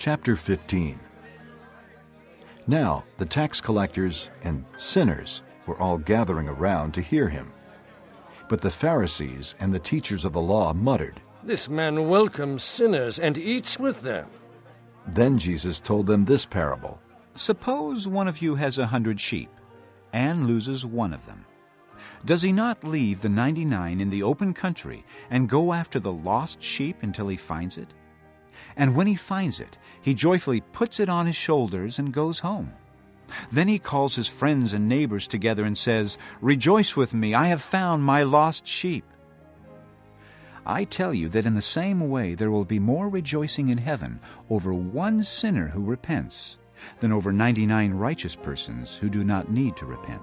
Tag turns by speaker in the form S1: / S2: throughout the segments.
S1: Chapter 15. Now the tax collectors and sinners were all gathering around to hear him. But the Pharisees and the teachers of the law muttered,
S2: "This man welcomes sinners and eats with them."
S1: Then Jesus told them this parable.
S3: Suppose one of you has 100 sheep and loses one of them. Does he not leave the 99 in the open country and go after the lost sheep until he finds it? And when he finds it, he joyfully puts it on his shoulders and goes home. Then he calls his friends and neighbors together and says, "Rejoice with me, I have found my lost sheep." I tell you that in the same way there will be more rejoicing in heaven over one sinner who repents than over 99 righteous persons who do not need to repent.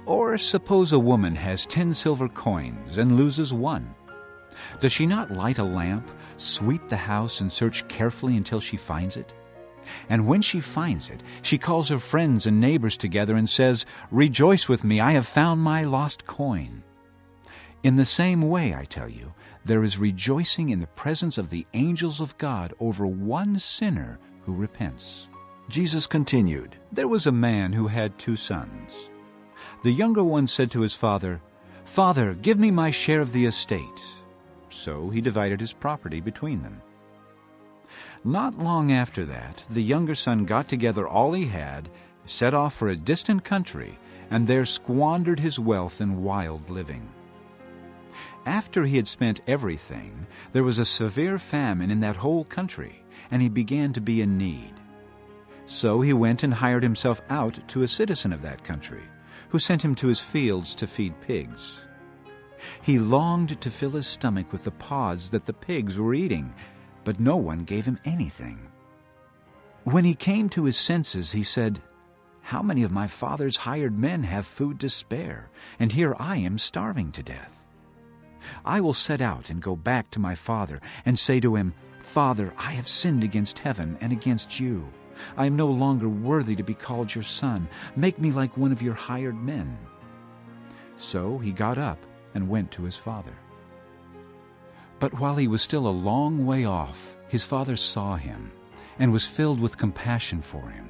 S3: Or suppose a woman has 10 silver coins and loses one. Does she not light a lamp, sweep the house, and search carefully until she finds it? And when she finds it, she calls her friends and neighbors together and says, "Rejoice with me, I have found my lost coin." In the same way, I tell you, there is rejoicing in the presence of the angels of God over one sinner who repents.
S1: Jesus continued,
S3: There was a man who had 2 sons. The younger one said to his father, "Father, give me my share of the estate." So he divided his property between them. Not long after that, the younger son got together all he had, set off for a distant country, and there squandered his wealth in wild living. After he had spent everything, there was a severe famine in that whole country, and he began to be in need. So he went and hired himself out to a citizen of that country, who sent him to his fields to feed pigs. He longed to fill his stomach with the pods that the pigs were eating, but no one gave him anything. When he came to his senses, he said, "How many of my father's hired men have food to spare, and here I am starving to death? I will set out and go back to my father and say to him, 'Father, I have sinned against heaven and against you. I am no longer worthy to be called your son. Make me like one of your hired men.' So he got up and went to his father. But while he was still a long way off, his father saw him and was filled with compassion for him.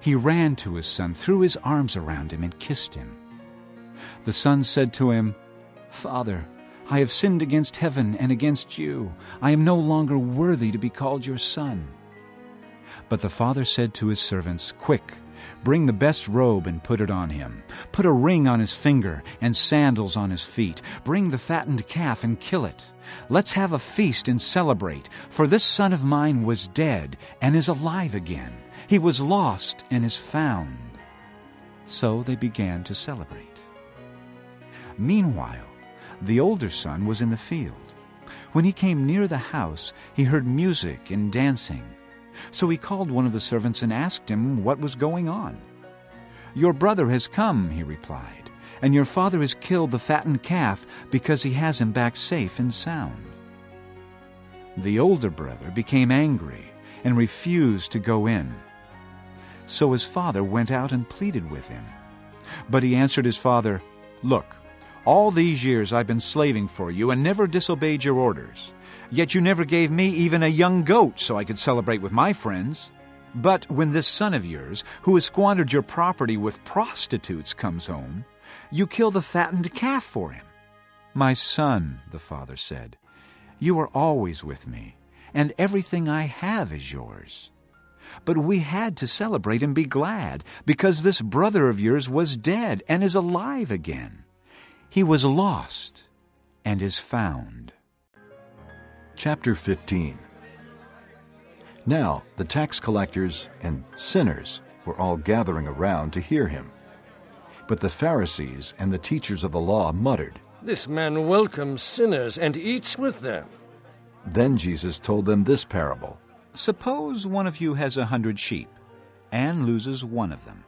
S3: He ran to his son, threw his arms around him, and kissed him. The son said to him, 'Father, I have sinned against heaven and against you. I am no longer worthy to be called your son.' But the father said to his servants, 'Quick, bring the best robe and put it on him. Put a ring on his finger and sandals on his feet. Bring the fattened calf and kill it. Let's have a feast and celebrate, for this son of mine was dead and is alive again. He was lost and is found.' So they began to celebrate. Meanwhile, the older son was in the field. When he came near the house, he heard music and dancing. So he called one of the servants and asked him what was going on. 'Your brother has come,' he replied, 'and your father has killed the fattened calf because he has him back safe and sound.' The older brother became angry and refused to go in. So his father went out and pleaded with him. But he answered his father, 'Look, all these years I've been slaving for you and never disobeyed your orders. Yet you never gave me even a young goat so I could celebrate with my friends. But when this son of yours, who has squandered your property with prostitutes, comes home, you kill the fattened calf for him.' 'My son,' the father said, 'you are always with me, and everything I have is yours. But we had to celebrate and be glad, because this brother of yours was dead and is alive again. He was lost and is found.'"
S1: Chapter 15. Now the tax collectors and sinners were all gathering around to hear him. But the Pharisees and the teachers of the law muttered.
S2: "This man welcomes sinners and eats with them."
S1: Then Jesus told them this parable.
S3: Suppose one of you has 100 sheep and loses one of them.